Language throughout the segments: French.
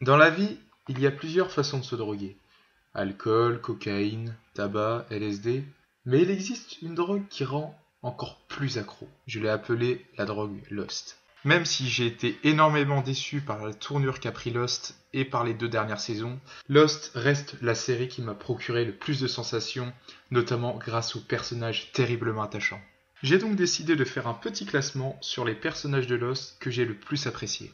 Dans la vie, il y a plusieurs façons de se droguer. Alcool, cocaïne, tabac, LSD. Mais il existe une drogue qui rend encore plus accro. Je l'ai appelée la drogue Lost. Même si j'ai été énormément déçu par la tournure qu'a pris Lost et par les 2 dernières saisons, Lost reste la série qui m'a procuré le plus de sensations, notamment grâce aux personnages terriblement attachants. J'ai donc décidé de faire un petit classement sur les personnages de Lost que j'ai le plus appréciés.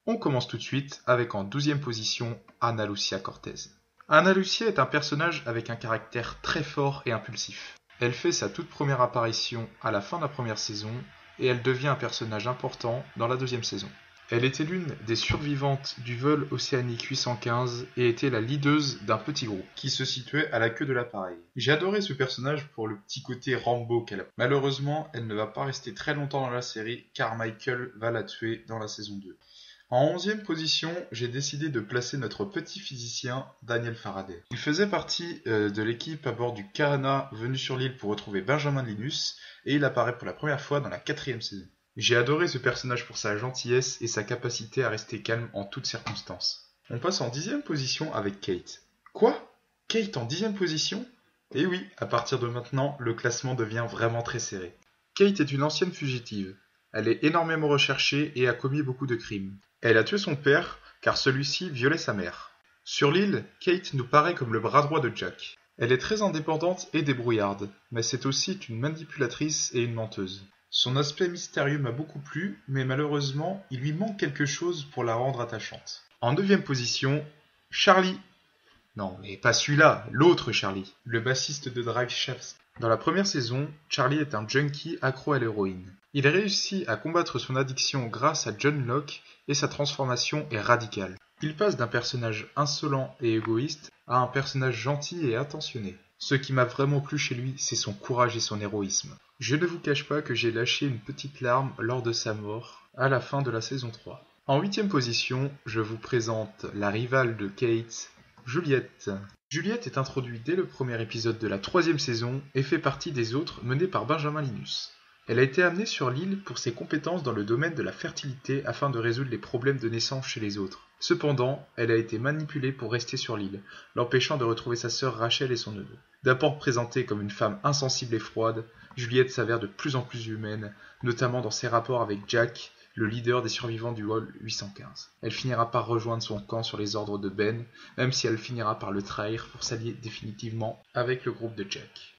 On commence tout de suite avec en 12e position Ana Lucia Cortez. Ana Lucia est un personnage avec un caractère très fort et impulsif. Elle fait sa toute première apparition à la fin de la première saison et elle devient un personnage important dans la 2e saison. Elle était l'une des survivantes du vol océanique 815 et était la leaduse d'un petit groupe qui se situait à la queue de l'appareil. J'ai adoré ce personnage pour le petit côté Rambo qu'elle a. Malheureusement, elle ne va pas rester très longtemps dans la série car Michael va la tuer dans la saison 2. En 11e position, j'ai décidé de placer notre petit physicien Daniel Faraday. Il faisait partie de l'équipe à bord du Kahana venu sur l'île pour retrouver Benjamin Linus et il apparaît pour la première fois dans la 4e saison. J'ai adoré ce personnage pour sa gentillesse et sa capacité à rester calme en toutes circonstances. On passe en 10e position avec Kate. Quoi ? Kate en 10e position ? Eh oui, à partir de maintenant, le classement devient vraiment très serré. Kate est une ancienne fugitive. Elle est énormément recherchée et a commis beaucoup de crimes. Elle a tué son père car celui-ci violait sa mère. Sur l'île, Kate nous paraît comme le bras droit de Jack. Elle est très indépendante et débrouillarde, mais c'est aussi une manipulatrice et une menteuse. Son aspect mystérieux m'a beaucoup plu, mais malheureusement, il lui manque quelque chose pour la rendre attachante. En 9e position, Charlie. Non, mais pas celui-là, l'autre Charlie, le bassiste de Drive Shaft. Dans la première saison, Charlie est un junkie accro à l'héroïne. Il réussit à combattre son addiction grâce à John Locke et sa transformation est radicale. Il passe d'un personnage insolent et égoïste à un personnage gentil et attentionné. Ce qui m'a vraiment plu chez lui, c'est son courage et son héroïsme. Je ne vous cache pas que j'ai lâché une petite larme lors de sa mort à la fin de la saison 3. En 8e position, je vous présente la rivale de Kate, Juliette. Juliette est introduite dès le premier épisode de la 3e saison et fait partie des autres menés par Benjamin Linus. Elle a été amenée sur l'île pour ses compétences dans le domaine de la fertilité afin de résoudre les problèmes de naissance chez les autres. Cependant, elle a été manipulée pour rester sur l'île, l'empêchant de retrouver sa sœur Rachel et son neveu. D'abord présentée comme une femme insensible et froide, Juliette s'avère de plus en plus humaine, notamment dans ses rapports avec Jack, le leader des survivants du vol 815. Elle finira par rejoindre son camp sur les ordres de Ben, même si elle finira par le trahir pour s'allier définitivement avec le groupe de Jack.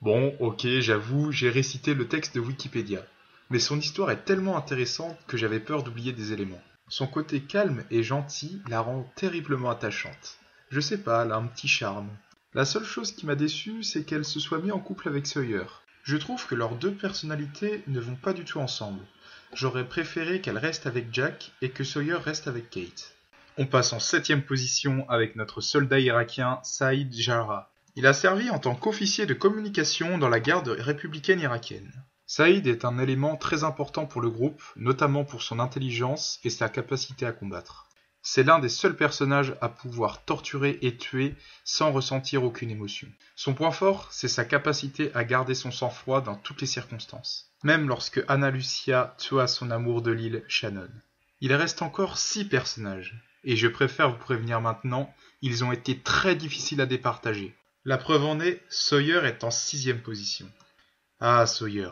Bon, ok, j'avoue, j'ai récité le texte de Wikipédia, mais son histoire est tellement intéressante que j'avais peur d'oublier des éléments. Son côté calme et gentil la rend terriblement attachante. Je sais pas, elle a un petit charme. La seule chose qui m'a déçu, c'est qu'elle se soit mise en couple avec Sawyer. Je trouve que leurs deux personnalités ne vont pas du tout ensemble. J'aurais préféré qu'elle reste avec Jack et que Sawyer reste avec Kate. On passe en 7e position avec notre soldat irakien Saïd Jarrah. Il a servi en tant qu'officier de communication dans la garde républicaine irakienne. Saïd est un élément très important pour le groupe, notamment pour son intelligence et sa capacité à combattre. C'est l'un des seuls personnages à pouvoir torturer et tuer sans ressentir aucune émotion. Son point fort, c'est sa capacité à garder son sang-froid dans toutes les circonstances, même lorsque Ana Lucia tua son amour de l'île, Shannon. Il reste encore 6 personnages, et je préfère vous prévenir maintenant, ils ont été très difficiles à départager. La preuve en est, Sawyer est en 6e position. Ah, Sawyer.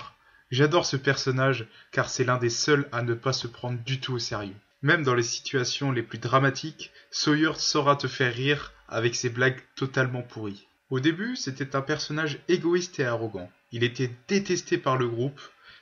J'adore ce personnage car c'est l'un des seuls à ne pas se prendre du tout au sérieux. Même dans les situations les plus dramatiques, Sawyer saura te faire rire avec ses blagues totalement pourries. Au début, c'était un personnage égoïste et arrogant. Il était détesté par le groupe,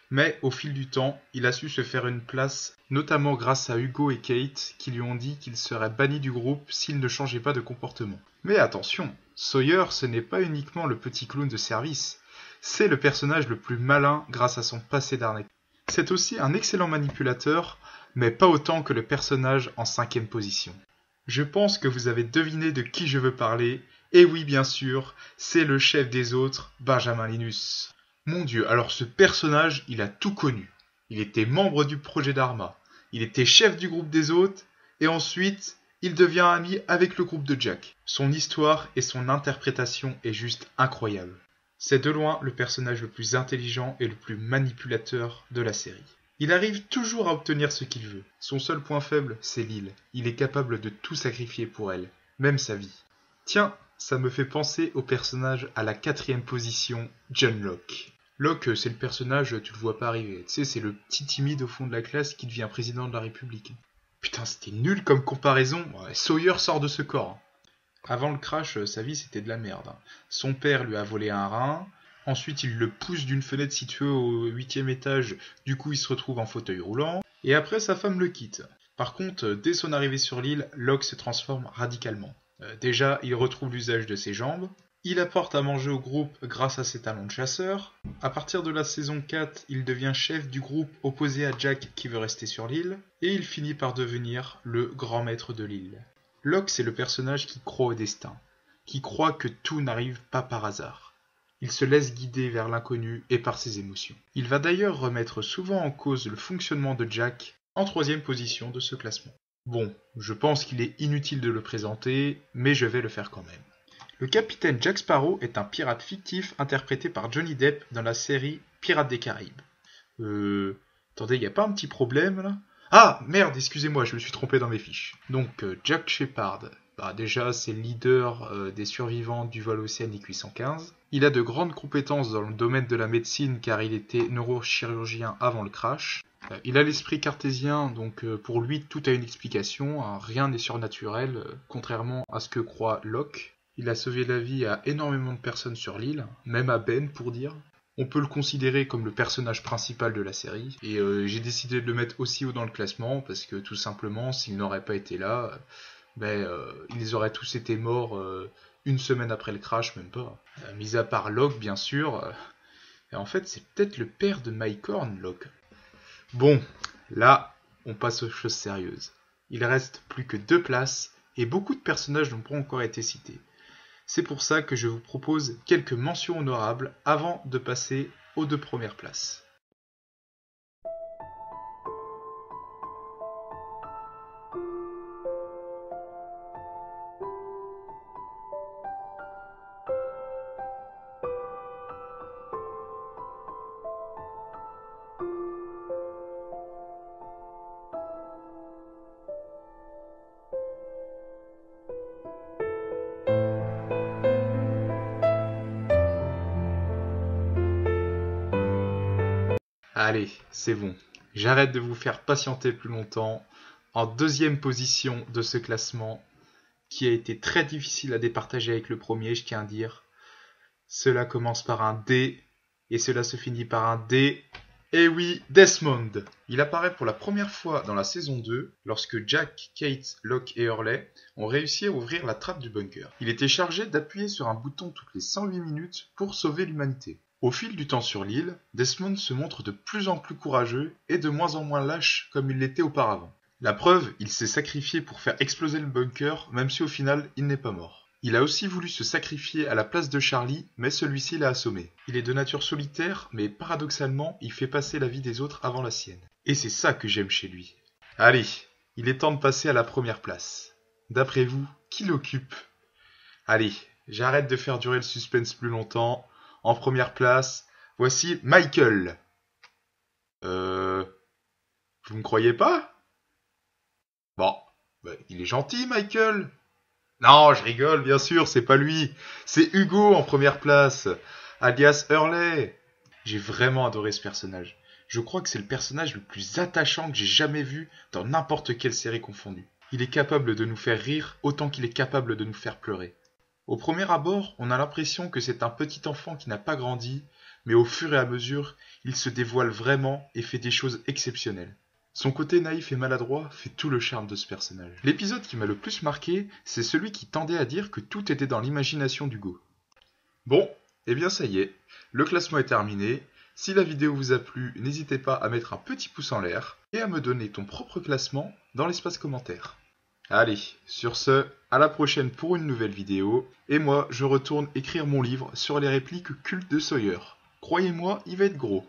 mais au fil du temps, il a su se faire une place, notamment grâce à Hugo et Kate qui lui ont dit qu'il serait banni du groupe s'il ne changeait pas de comportement. Mais attention, Sawyer ce n'est pas uniquement le petit clown de service, c'est le personnage le plus malin grâce à son passé d'arnaque. C'est aussi un excellent manipulateur, mais pas autant que le personnage en 5e position. Je pense que vous avez deviné de qui je veux parler, et oui bien sûr, c'est le chef des autres, Benjamin Linus. Mon Dieu, alors ce personnage, il a tout connu. Il était membre du projet d'Arma, il était chef du groupe des autres, et ensuite, il devient ami avec le groupe de Jack. Son histoire et son interprétation est juste incroyable. C'est de loin le personnage le plus intelligent et le plus manipulateur de la série. Il arrive toujours à obtenir ce qu'il veut. Son seul point faible, c'est l'île. Il est capable de tout sacrifier pour elle, même sa vie. Tiens, ça me fait penser au personnage à la 4e position, John Locke. Locke, c'est le personnage, tu le vois pas arriver. Tu sais, c'est le petit timide au fond de la classe qui devient président de la République. Putain, c'était nul comme comparaison. Ouais, Sawyer sort de ce corps. Avant le crash, sa vie c'était de la merde. Son père lui a volé un rein. Ensuite, il le pousse d'une fenêtre située au 8e étage. Du coup, il se retrouve en fauteuil roulant. Et après, sa femme le quitte. Par contre, dès son arrivée sur l'île, Locke se transforme radicalement. Déjà, il retrouve l'usage de ses jambes. Il apporte à manger au groupe grâce à ses talents de chasseur. À partir de la saison 4, il devient chef du groupe opposé à Jack qui veut rester sur l'île. Et il finit par devenir le grand maître de l'île. Locke, c'est le personnage qui croit au destin, qui croit que tout n'arrive pas par hasard. Il se laisse guider vers l'inconnu et par ses émotions. Il va d'ailleurs remettre souvent en cause le fonctionnement de Jack en 3e position de ce classement. Bon, je pense qu'il est inutile de le présenter, mais je vais le faire quand même. Le capitaine Jack Sparrow est un pirate fictif interprété par Johnny Depp dans la série Pirates des Caraïbes. Attendez, y a pas un petit problème là ? Ah, merde, excusez-moi, je me suis trompé dans mes fiches. Donc, Jack Shepard, déjà, c'est le leader des survivants du vol océanique 815. Il a de grandes compétences dans le domaine de la médecine car il était neurochirurgien avant le crash. Il a l'esprit cartésien, donc pour lui, tout a une explication, hein, rien n'est surnaturel, contrairement à ce que croit Locke. Il a sauvé la vie à énormément de personnes sur l'île, même à Ben pour dire. On peut le considérer comme le personnage principal de la série, et j'ai décidé de le mettre aussi haut dans le classement, parce que tout simplement, s'il n'aurait pas été là, ils auraient tous été morts une semaine après le crash, même pas. Mis à part Locke, bien sûr, et en fait, c'est peut-être le père de Mike Horn, Locke. Bon, là, on passe aux choses sérieuses. Il reste plus que 2 places, et beaucoup de personnages n'ont pas encore été cités. C'est pour ça que je vous propose quelques mentions honorables avant de passer aux 2 premières places. Allez, c'est bon. J'arrête de vous faire patienter plus longtemps. En 2e position de ce classement, qui a été très difficile à départager avec le premier, je tiens à dire. Cela commence par un D, et cela se finit par un D. Et oui, Desmond. Il apparaît pour la première fois dans la saison 2, lorsque Jack, Kate, Locke et Hurley ont réussi à ouvrir la trappe du bunker. Il était chargé d'appuyer sur un bouton toutes les 108 minutes pour sauver l'humanité. Au fil du temps sur l'île, Desmond se montre de plus en plus courageux et de moins en moins lâche comme il l'était auparavant. La preuve, il s'est sacrifié pour faire exploser le bunker, même si au final, il n'est pas mort. Il a aussi voulu se sacrifier à la place de Charlie, mais celui-ci l'a assommé. Il est de nature solitaire, mais paradoxalement, il fait passer la vie des autres avant la sienne. Et c'est ça que j'aime chez lui. Allez, il est temps de passer à la première place. D'après vous, qui l'occupe ? Allez, j'arrête de faire durer le suspense plus longtemps. En première place, voici Michael. Vous me croyez pas ? Bon, il est gentil, Michael. Non, je rigole, bien sûr, c'est pas lui. C'est Hugo en première place, alias Hurley. J'ai vraiment adoré ce personnage. Je crois que c'est le personnage le plus attachant que j'ai jamais vu dans n'importe quelle série confondue. Il est capable de nous faire rire autant qu'il est capable de nous faire pleurer. Au premier abord, on a l'impression que c'est un petit enfant qui n'a pas grandi, mais au fur et à mesure, il se dévoile vraiment et fait des choses exceptionnelles. Son côté naïf et maladroit fait tout le charme de ce personnage. L'épisode qui m'a le plus marqué, c'est celui qui tendait à dire que tout était dans l'imagination d'Hugo. Bon, eh bien ça y est, le classement est terminé. Si la vidéo vous a plu, n'hésitez pas à mettre un petit pouce en l'air et à me donner ton propre classement dans l'espace commentaire. Allez, sur ce, à la prochaine pour une nouvelle vidéo, et moi je retourne écrire mon livre sur les répliques cultes de Sawyer. Croyez-moi, il va être gros.